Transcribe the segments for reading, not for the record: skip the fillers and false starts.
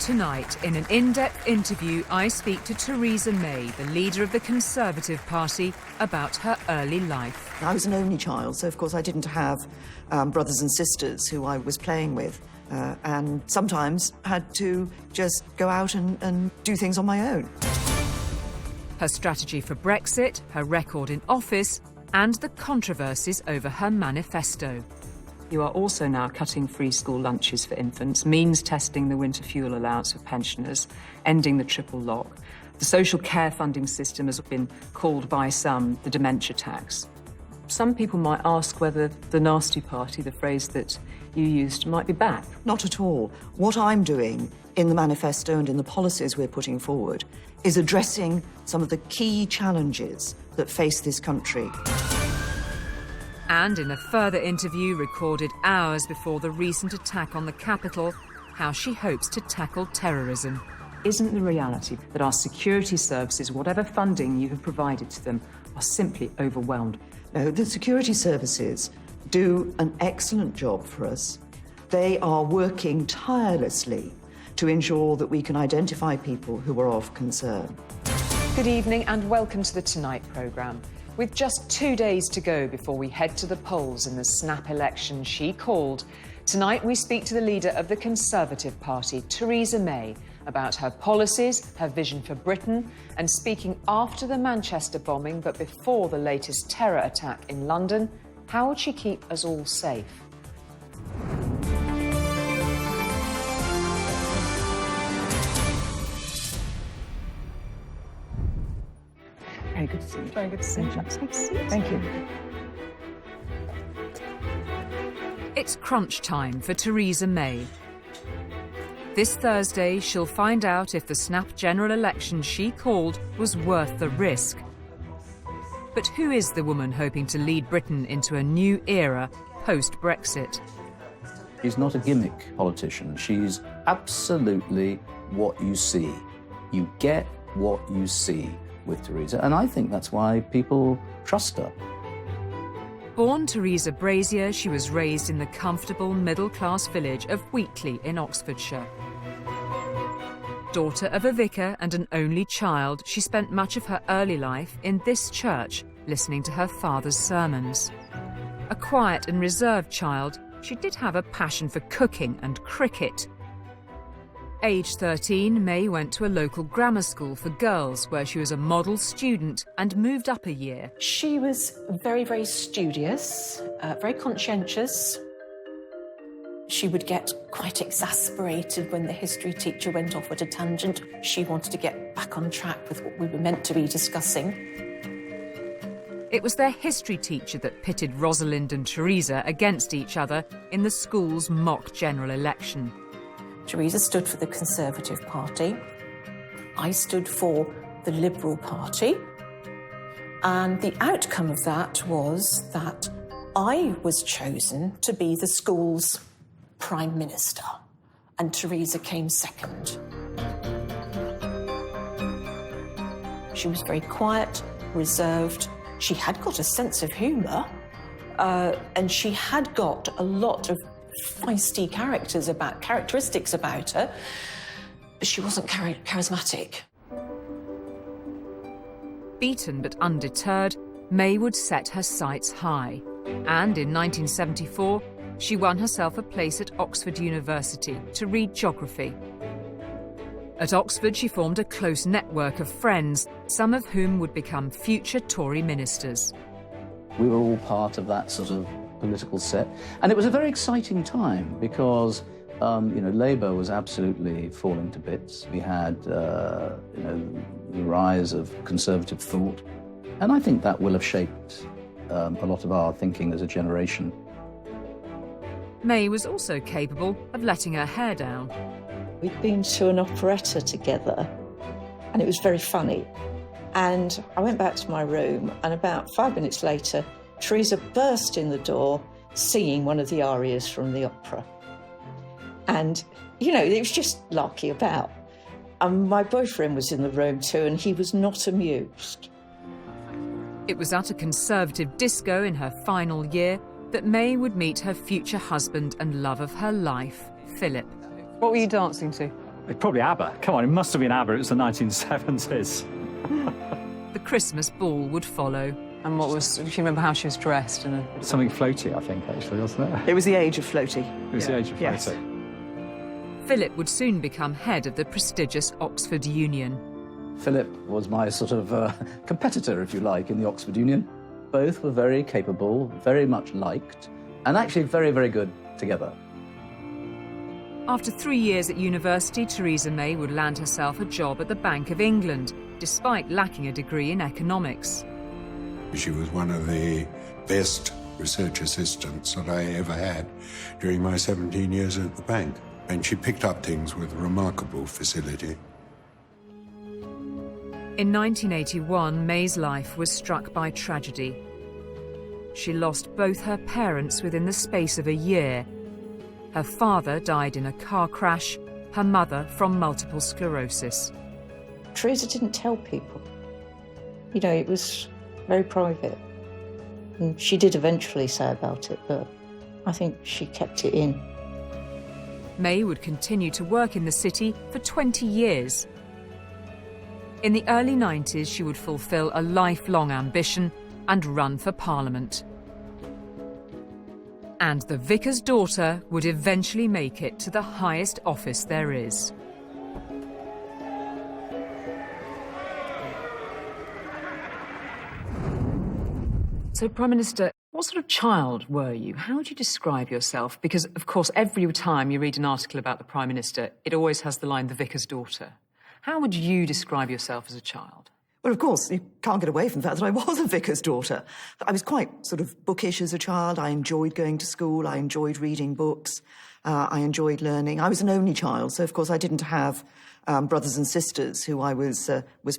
Tonight, in an in-depth interview, I speak to Theresa May, the leader of the Conservative Party, about her early life. I was an only child, so of course I didn't have brothers and sisters who I was playing with, and sometimes had to just go out and do things on my own. Her strategy for Brexit, her record in office, and the controversies over her manifesto. You are also now cutting free school lunches for infants, means testing the winter fuel allowance for pensioners, ending the triple lock. The social care funding system has been called by some the dementia tax. Some people might ask whether the nasty party, the phrase that you used, might be back. Not at all. What I'm doing in the manifesto and in the policies we're putting forward is addressing some of the key challenges that face this country. And in a further interview recorded hours before the recent attack on the Capitol, how she hopes to tackle terrorism. Isn't the reality that our security services, whatever funding you have provided to them, are simply overwhelmed? No, the security services do an excellent job for us. They are working tirelessly to ensure that we can identify people who are of concern. Good evening and welcome to the Tonight programme. With just 2 days to go before we head to the polls in the snap election she called, tonight we speak to the leader of the Conservative Party, Theresa May, about her policies, her vision for Britain, and speaking after the Manchester bombing but before the latest terror attack in London, how would she keep us all safe? Very good to see you. Very good to see you. Thank you. It's crunch time for Theresa May. This Thursday, she'll find out if the snap general election she called was worth the risk. But who is the woman hoping to lead Britain into a new era post-Brexit? She's not a gimmick politician. She's absolutely what you see. You get what you see with Theresa, and I think that's why people trust her. Born Theresa Brazier, she was raised in the comfortable middle-class village of Wheatley in Oxfordshire. Daughter of a vicar and an only child, she spent much of her early life in this church, listening to her father's sermons. A quiet and reserved child, she did have a passion for cooking and cricket. Aged 13, May went to a local grammar school for girls where she was a model student and moved up a year. She was very, very studious, very conscientious. She would get quite exasperated when the history teacher went off at a tangent. She wanted to get back on track with what we were meant to be discussing. It was their history teacher that pitted Rosalind and Theresa against each other in the school's mock general election. Theresa stood for the Conservative Party. I stood for the Liberal Party. And the outcome of that was that I was chosen to be the school's Prime Minister, and Theresa came second. She was very quiet, reserved. She had got a sense of humour, and she had got a lot of feisty characteristics about her, but she wasn't charismatic. Beaten but undeterred, May would set her sights high. And in 1974, she won herself a place at Oxford University to read geography. At Oxford, she formed a close network of friends, some of whom would become future Tory ministers. We were all part of that sort of political set, and it was a very exciting time because Labour was absolutely falling to bits. We had the rise of conservative thought, and I think that will have shaped a lot of our thinking as a generation. May was also capable of letting her hair down. We'd been to an operetta together, and it was very funny. And I went back to my room, and about 5 minutes later, Theresa burst in the door singing one of the arias from the opera. And, it was just larky about. And my boyfriend was in the room too, and he was not amused. It was at a Conservative disco in her final year that May would meet her future husband and love of her life, Philip. What were you dancing to? Probably ABBA. Come on, it must have been ABBA. It was the 1970s. The Christmas ball would follow. And what was, do you remember how she was dressed? Something floaty, I think, actually, wasn't it? It was the age of floaty. It was the age of floaty. Yes. Philip would soon become head of the prestigious Oxford Union. Philip was my sort of competitor, if you like, in the Oxford Union. Both were very capable, very much liked, and actually very, very good together. After 3 years at university, Theresa May would land herself a job at the Bank of England, despite lacking a degree in economics. She was one of the best research assistants that I ever had during my 17 years at the bank. And she picked up things with remarkable facility. In 1981, May's life was struck by tragedy. She lost both her parents within the space of a year. Her father died in a car crash, her mother from multiple sclerosis. Theresa didn't tell people. You know, it was very private. And she did eventually say about it, but I think she kept it in. May would continue to work in the city for 20 years. In the early 90s, she would fulfil a lifelong ambition and run for Parliament. And the vicar's daughter would eventually make it to the highest office there is. So, Prime Minister, what sort of child were you? How would you describe yourself? Because, of course, every time you read an article about the Prime Minister, it always has the line, the vicar's daughter. How would you describe yourself as a child? Well, of course, you can't get away from the fact that I was a vicar's daughter. I was quite sort of bookish as a child. I enjoyed going to school. I enjoyed reading books. I enjoyed learning. I was an only child, so, of course, I didn't have brothers and sisters who I was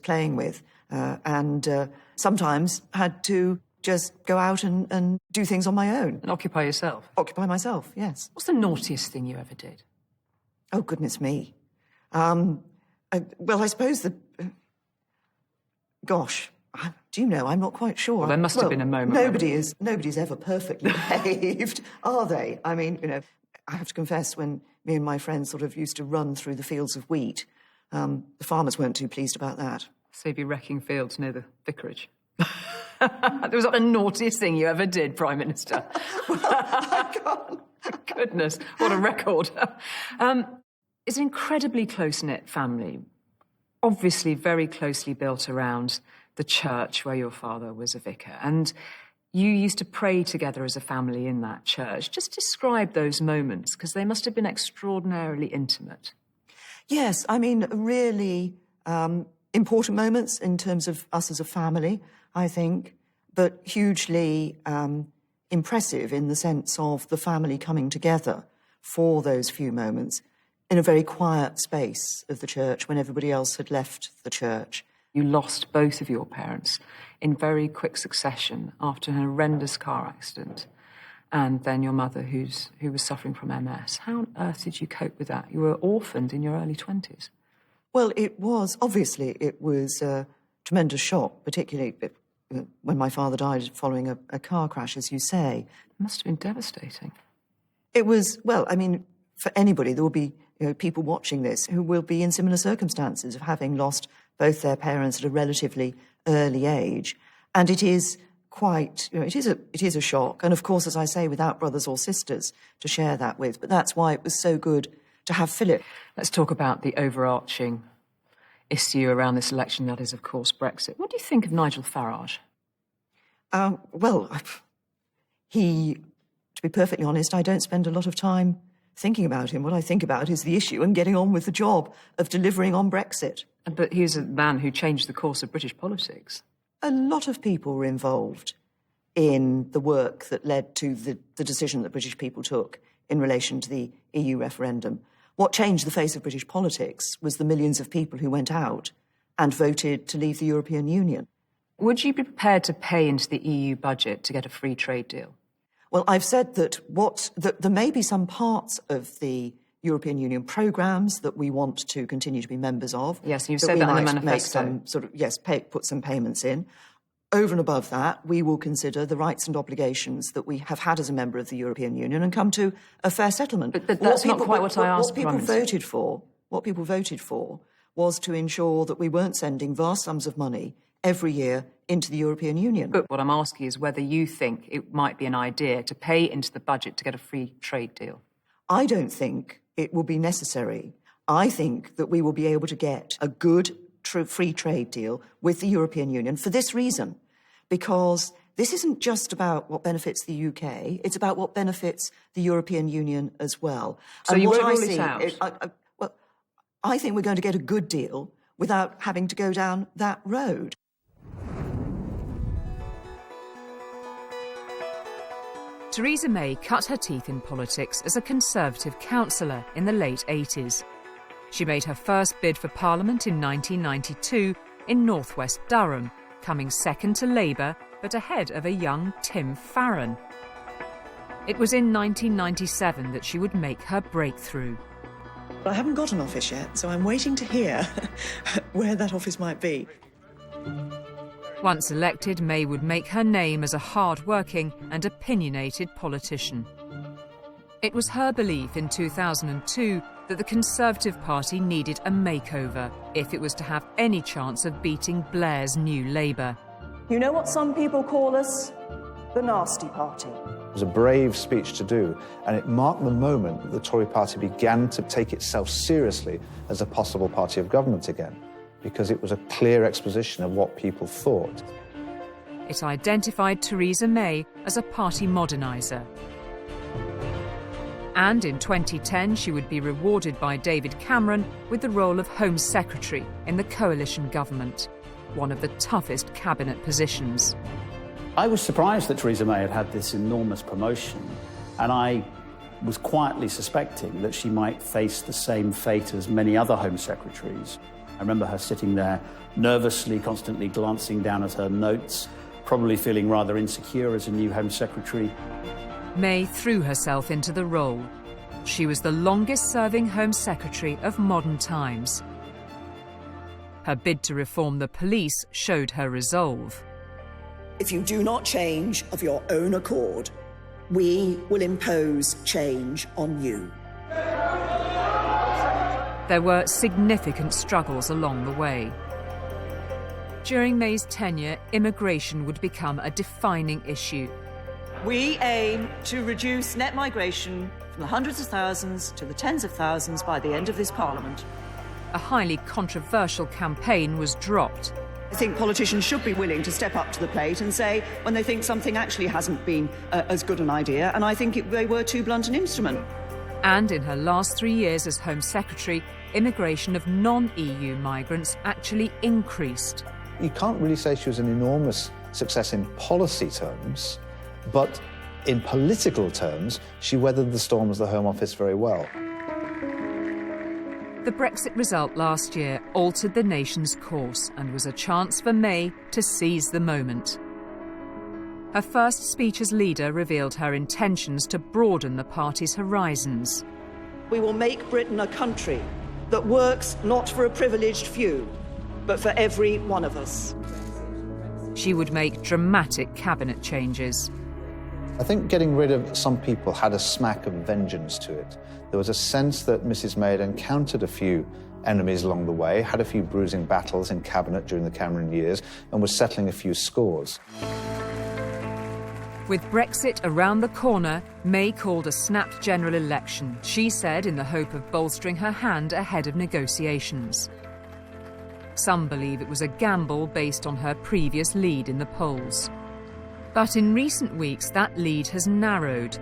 playing with, and sometimes had to just go out and do things on my own. And occupy yourself? Occupy myself, yes. What's the naughtiest thing you ever did? Oh, goodness me. Well, I suppose that... gosh, do you know, I'm not quite sure. Well, there must have been a moment. Nobody's ever perfectly behaved, are they? I mean, you know, I have to confess, when me and my friends sort of used to run through the fields of wheat, the farmers weren't too pleased about that. Save you wrecking fields near the vicarage. That was not the naughtiest thing you ever did, Prime Minister. Well, I can't. Goodness, what a record. It's an incredibly close-knit family, obviously very closely built around the church where your father was a vicar. And you used to pray together as a family in that church. Just describe those moments, because they must have been extraordinarily intimate. Yes, I mean, really important moments in terms of us as a family, I think, but hugely impressive in the sense of the family coming together for those few moments in a very quiet space of the church when everybody else had left the church. You lost both of your parents in very quick succession after an horrendous car accident, and then your mother who was suffering from MS. How on earth did you cope with that? You were orphaned in your early 20s. Well, it was a tremendous shock, particularly when my father died following a car crash, as you say. It must have been devastating. It was, well, I mean, for anybody, there will be people watching this who will be in similar circumstances of having lost both their parents at a relatively early age. And it is quite, it is a shock. And of course, as I say, without brothers or sisters to share that with. But that's why it was so good to have Philip. Let's talk about the overarching issue around this election, that is, of course, Brexit. What do you think of Nigel Farage? Well, to be perfectly honest, I don't spend a lot of time thinking about him. What I think about is the issue and getting on with the job of delivering on Brexit. But he's a man who changed the course of British politics. A lot of people were involved in the work that led to the decision that British people took in relation to the EU referendum. What changed the face of British politics was the millions of people who went out and voted to leave the European Union. Would you be prepared to pay into the EU budget to get a free trade deal? Well, I've said that there may be some parts of the European Union programmes that we want to continue to be members of. Yes, you've said that in the manifesto. Put some payments in. Over and above that, we will consider the rights and obligations that we have had as a member of the European Union and come to a fair settlement. But that's not quite what I asked, What people Prime Minister. voted for what people voted for, was to ensure that we weren't sending vast sums of money every year into the European Union. But what I'm asking is whether you think it might be an idea to pay into the budget to get a free trade deal. I don't think it will be necessary. I think that we will be able to get a good free trade deal with the European Union for this reason, because this isn't just about what benefits the UK, it's about what benefits the European Union as well. So and you what won't rule see, it out? I think we're going to get a good deal without having to go down that road. Theresa May cut her teeth in politics as a Conservative councillor in the late 80s. She made her first bid for Parliament in 1992 in northwest Durham, coming second to Labour but ahead of a young Tim Farron. It was in 1997 that she would make her breakthrough. I haven't got an office yet, so I'm waiting to hear where that office might be. Once elected, May would make her name as a hard-working and opinionated politician. It was her belief in 2002 that the Conservative Party needed a makeover if it was to have any chance of beating Blair's new Labour. You know what some people call us? The nasty party. It was a brave speech to do, and it marked the moment that the Tory party began to take itself seriously as a possible party of government again, because it was a clear exposition of what people thought. It identified Theresa May as a party moderniser. And in 2010, she would be rewarded by David Cameron with the role of Home Secretary in the coalition government, one of the toughest cabinet positions. I was surprised that Theresa May had had this enormous promotion, and I was quietly suspecting that she might face the same fate as many other Home Secretaries. I remember her sitting there nervously, constantly glancing down at her notes, probably feeling rather insecure as a new Home Secretary. May threw herself into the role. She was the longest-serving Home Secretary of modern times. Her bid to reform the police showed her resolve. If you do not change of your own accord, we will impose change on you. There were significant struggles along the way. During May's tenure, immigration would become a defining issue. We aim to reduce net migration from the hundreds of thousands to the tens of thousands by the end of this Parliament. A highly controversial campaign was dropped. I think politicians should be willing to step up to the plate and say when they think something actually hasn't been as good an idea, and I think they were too blunt an instrument. And in her last 3 years as Home Secretary, immigration of non-EU migrants actually increased. You can't really say she was an enormous success in policy terms, but in political terms, she weathered the storm as the Home Office very well. The Brexit result last year altered the nation's course and was a chance for May to seize the moment. Her first speech as leader revealed her intentions to broaden the party's horizons. We will make Britain a country that works not for a privileged few, but for every one of us. She would make dramatic cabinet changes. I think getting rid of some people had a smack of vengeance to it. There was a sense that Mrs May had encountered a few enemies along the way, had a few bruising battles in cabinet during the Cameron years, and was settling a few scores. With Brexit around the corner, May called a snap general election, she said, in the hope of bolstering her hand ahead of negotiations. Some believe it was a gamble based on her previous lead in the polls. But in recent weeks, that lead has narrowed.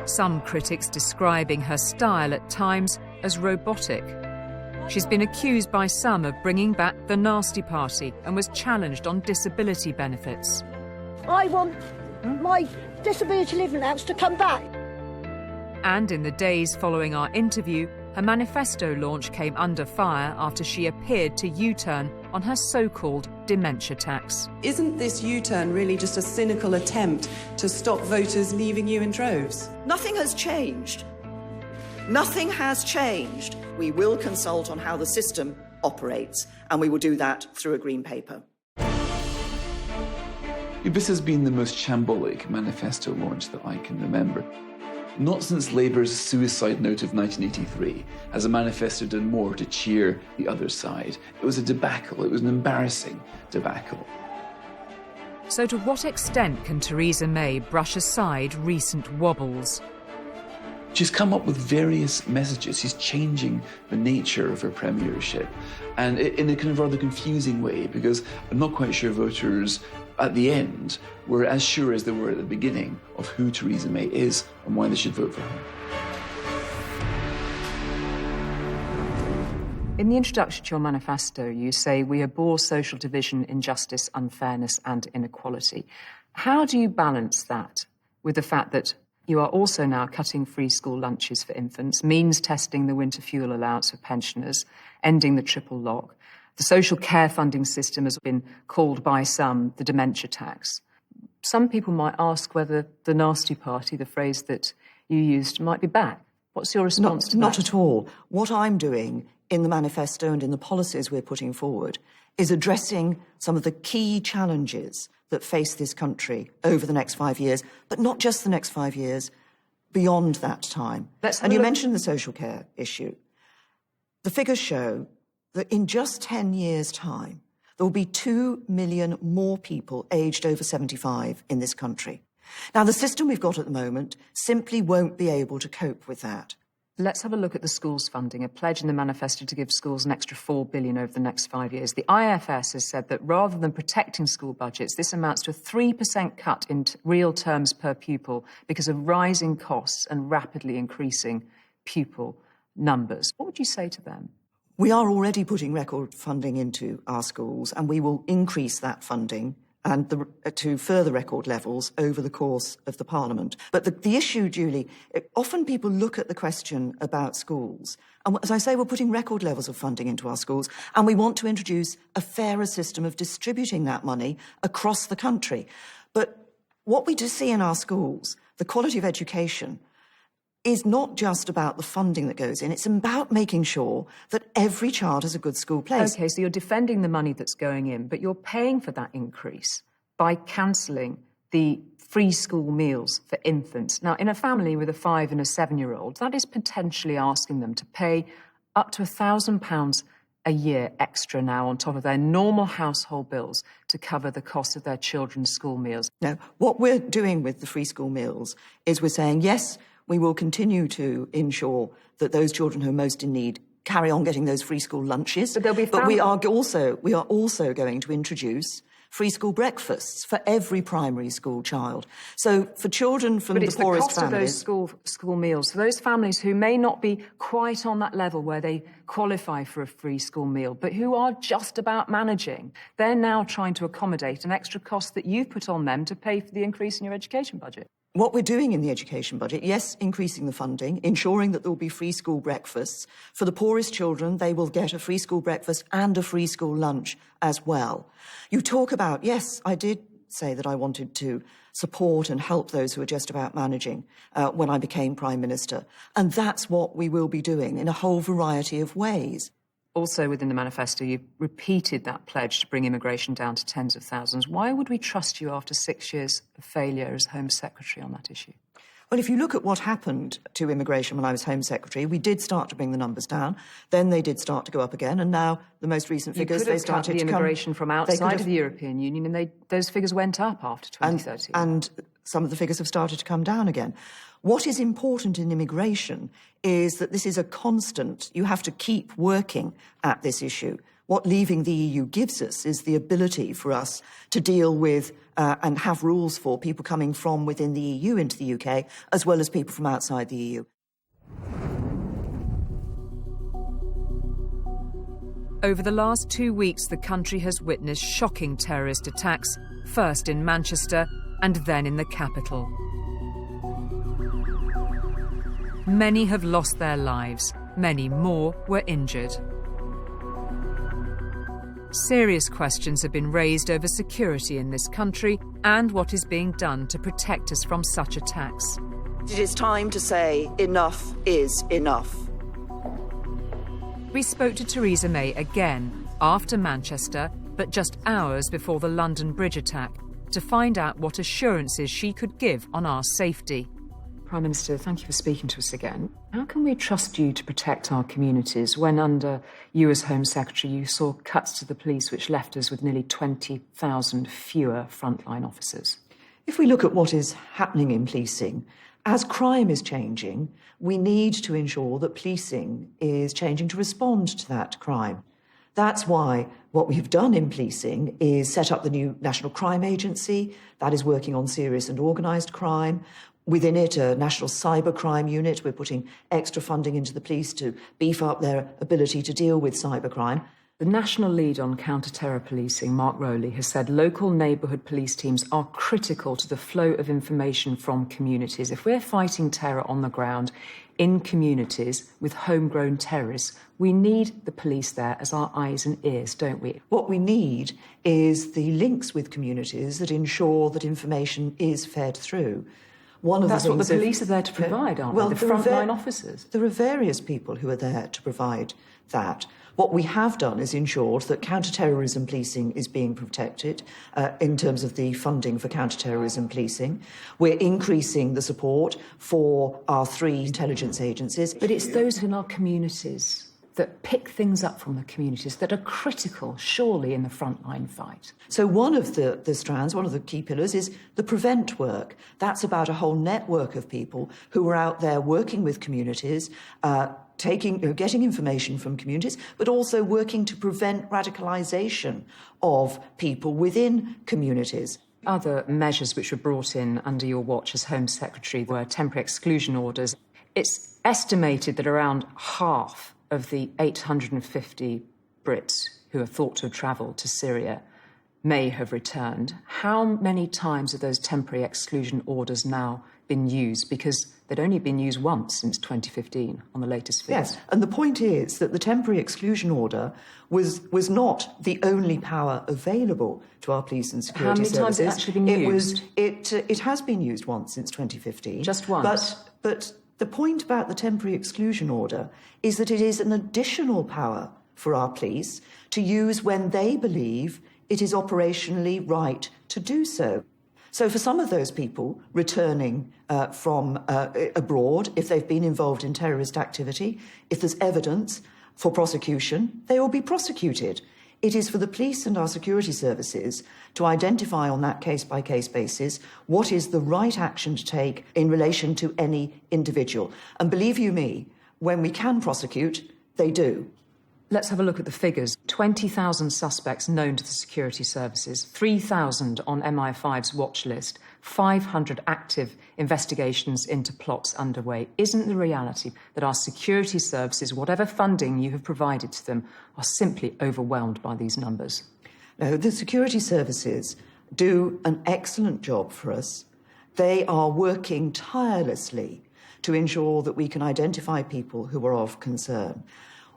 Some critics describing her style at times as robotic. She's been accused by some of bringing back the nasty party and was challenged on disability benefits. I want my disability living allowance to come back. And in the days following our interview, her manifesto launch came under fire after she appeared to U-turn on her so-called dementia tax. Isn't this U-turn really just a cynical attempt to stop voters leaving you in droves? Nothing has changed. Nothing has changed. We will consult on how the system operates, and we will do that through a green paper. This has been the most shambolic manifesto launch that I can remember. Not since Labour's suicide note of 1983 has a manifesto done more to cheer the other side. It was a debacle. It was an embarrassing debacle. So to what extent can Theresa May brush aside recent wobbles? She's come up with various messages. She's changing the nature of her premiership, and in a kind of rather confusing way, because I'm not quite sure voters at the end were as sure as they were at the beginning of who Theresa May is and why they should vote for her. In the introduction to your manifesto, you say, "We abhor social division, injustice, unfairness and inequality." How do you balance that with the fact that you are also now cutting free school lunches for infants, means testing the winter fuel allowance for pensioners, ending the triple lock? The social care funding system has been called by some the dementia tax. Some people might ask whether the nasty party, the phrase that you used, might be back. What's your response to that? Not at all. What I'm doing in the manifesto and in the policies we're putting forward is addressing some of the key challenges that face this country over the next 5 years, but not just the next 5 years, beyond that time. And you mentioned the social care issue. The figures show that in just 10 years' time, there will be 2 million more people aged over 75 in this country. Now, the system we've got at the moment simply won't be able to cope with that. Let's have a look at the schools funding, a pledge in the manifesto to give schools an extra $4 billion over the next 5 years. The IFS has said that rather than protecting school budgets, this amounts to a 3% cut in real terms per pupil because of rising costs and rapidly increasing pupil numbers. What would you say to them? We are already putting record funding into our schools, and we will increase that funding and to further record levels over the course of the Parliament. But the issue, Julie, often people look at the question about schools, and as I say, we're putting record levels of funding into our schools, and we want to introduce a fairer system of distributing that money across the country. But what we do see in our schools, the quality of education, is not just about the funding that goes in, it's about making sure that every child has a good school place. OK, so you're defending the money that's going in, but you're paying for that increase by cancelling the free school meals for infants. Now, in a family with a 5 and a 7-year-old, that is potentially asking them to pay up to £1,000 a year extra now on top of their normal household bills to cover the cost of their children's school meals. Now, what we're doing with the free school meals is we're saying, yes, we will continue to ensure that those children who are most in need carry on getting those free school lunches. But we are also going to introduce free school breakfasts for every primary school child. So for children from the poorest families... But it's the cost of those school meals. For those families who may not be quite on that level where they qualify for a free school meal, but who are just about managing, they're now trying to accommodate an extra cost that you've put on them to pay for the increase in your education budget. What we're doing in the education budget, yes, increasing the funding, ensuring that there will be free school breakfasts. For the poorest children, they will get a free school breakfast and a free school lunch as well. You talk about, yes, I did say that I wanted to support and help those who are just about managing when I became Prime Minister. And that's what we will be doing in a whole variety of ways. Also within the manifesto, you've repeated that pledge to bring immigration down to tens of thousands. Why would we trust you after 6 years of failure as Home Secretary on that issue? Well, if you look at what happened to immigration when I was Home Secretary, we did start to bring the numbers down. Then they did start to go up again, and now the most recent figures, they started to come... You could have cut the immigration from outside of the European Union, and those figures went up after 2013. And some of the figures have started to come down again. What is important in immigration is that this is a constant. You have to keep working at this issue. What leaving the EU gives us is the ability for us to deal with and have rules for people coming from within the EU into the UK, as well as people from outside the EU. Over the last 2 weeks, the country has witnessed shocking terrorist attacks, first in Manchester and then in the capital. Many have lost their lives. Many more were injured. Serious questions have been raised over security in this country and what is being done to protect us from such attacks. It is time to say enough is enough. We spoke to Theresa May again after Manchester, but just hours before the London Bridge attack, to find out what assurances she could give on our safety. Prime Minister, thank you for speaking to us again. How can we trust you to protect our communities when under you as Home Secretary you saw cuts to the police which left us with nearly 20,000 fewer frontline officers? If we look at what is happening in policing, as crime is changing, we need to ensure that policing is changing to respond to that crime. That's why what we've done in policing is set up the new National Crime Agency that is working on serious and organised crime. Within it, a national cybercrime unit. We're putting extra funding into the police to beef up their ability to deal with cybercrime. The national lead on counter-terror policing, Mark Rowley, has said local neighbourhood police teams are critical to the flow of information from communities. If we're fighting terror on the ground in communities with homegrown terrorists, we need the police there as our eyes and ears, don't we? What we need is the links with communities that ensure that information is fed through. That's what the police are there to provide, aren't they? The frontline officers. There are various people who are there to provide that. What we have done is ensured that counter-terrorism policing is being protected in terms of the funding for counter-terrorism policing. We're increasing the support for our 3 intelligence agencies. But it's those in our communities that pick things up from the communities that are critical, surely, in the frontline fight. So one of the strands, one of the key pillars is the prevent work. That's about a whole network of people who are out there working with communities, getting information from communities, but also working to prevent radicalisation of people within communities. Other measures which were brought in under your watch as Home Secretary were temporary exclusion orders. It's estimated that around half of the 850 Brits who are thought to have travelled to Syria may have returned. How many times have those temporary exclusion orders now been used? Because they'd only been used once since 2015 on the latest figures. Yes, and the point is that the temporary exclusion order was not the only power available to our police and security services. How many times has it actually been used? It has been used once since 2015. Just once? But the point about the temporary exclusion order is that it is an additional power for our police to use when they believe it is operationally right to do so. So for some of those people returning from abroad, if they've been involved in terrorist activity, if there's evidence for prosecution, they will be prosecuted. It is for the police and our security services to identify on that case-by-case basis what is the right action to take in relation to any individual. And believe you me, when we can prosecute, they do. Let's have a look at the figures. 20,000 suspects known to the security services, 3,000 on MI5's watch list, 500 active investigations into plots underway. Isn't the reality that our security services, whatever funding you have provided to them, are simply overwhelmed by these numbers? No, the security services do an excellent job for us. They are working tirelessly to ensure that we can identify people who are of concern.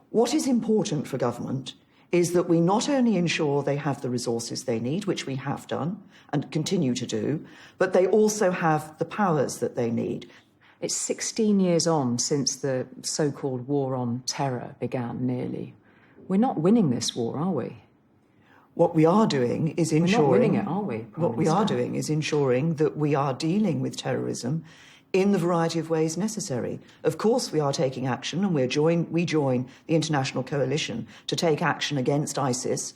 What is important for government is that we not only ensure they have the resources they need, which we have done and continue to do, but they also have the powers that they need. It's 16 years on since the so-called war on terror began, nearly. We're not winning this war, are we? What we are doing is ensuring... We're not winning it, are we? What we are doing is ensuring that we are dealing with terrorism in the variety of ways necessary. Of course, we are taking action, and we join the international coalition to take action against ISIS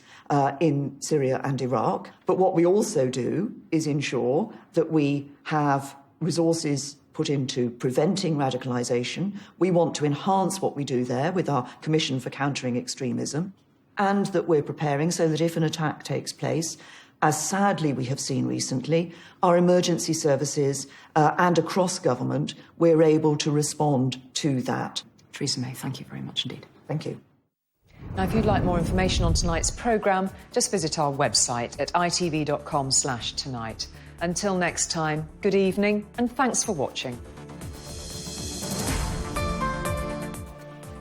in Syria and Iraq. But what we also do is ensure that we have resources put into preventing radicalisation. We want to enhance what we do there with our Commission for Countering Extremism, and that we're preparing so that if an attack takes place, as sadly we have seen recently, our emergency services and across government, we're able to respond to that. Theresa May, thank you very much indeed. Thank you. Now, if you'd like more information on tonight's programme, just visit our website at itv.com/tonight. Until next time, good evening and thanks for watching.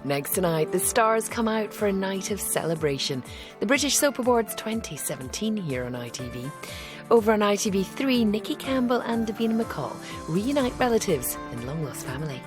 Next tonight, the stars come out for a night of celebration. The British Soap Awards 2017 here on ITV. Over on ITV3, Nikki Campbell and Davina McCall reunite relatives in long-lost family.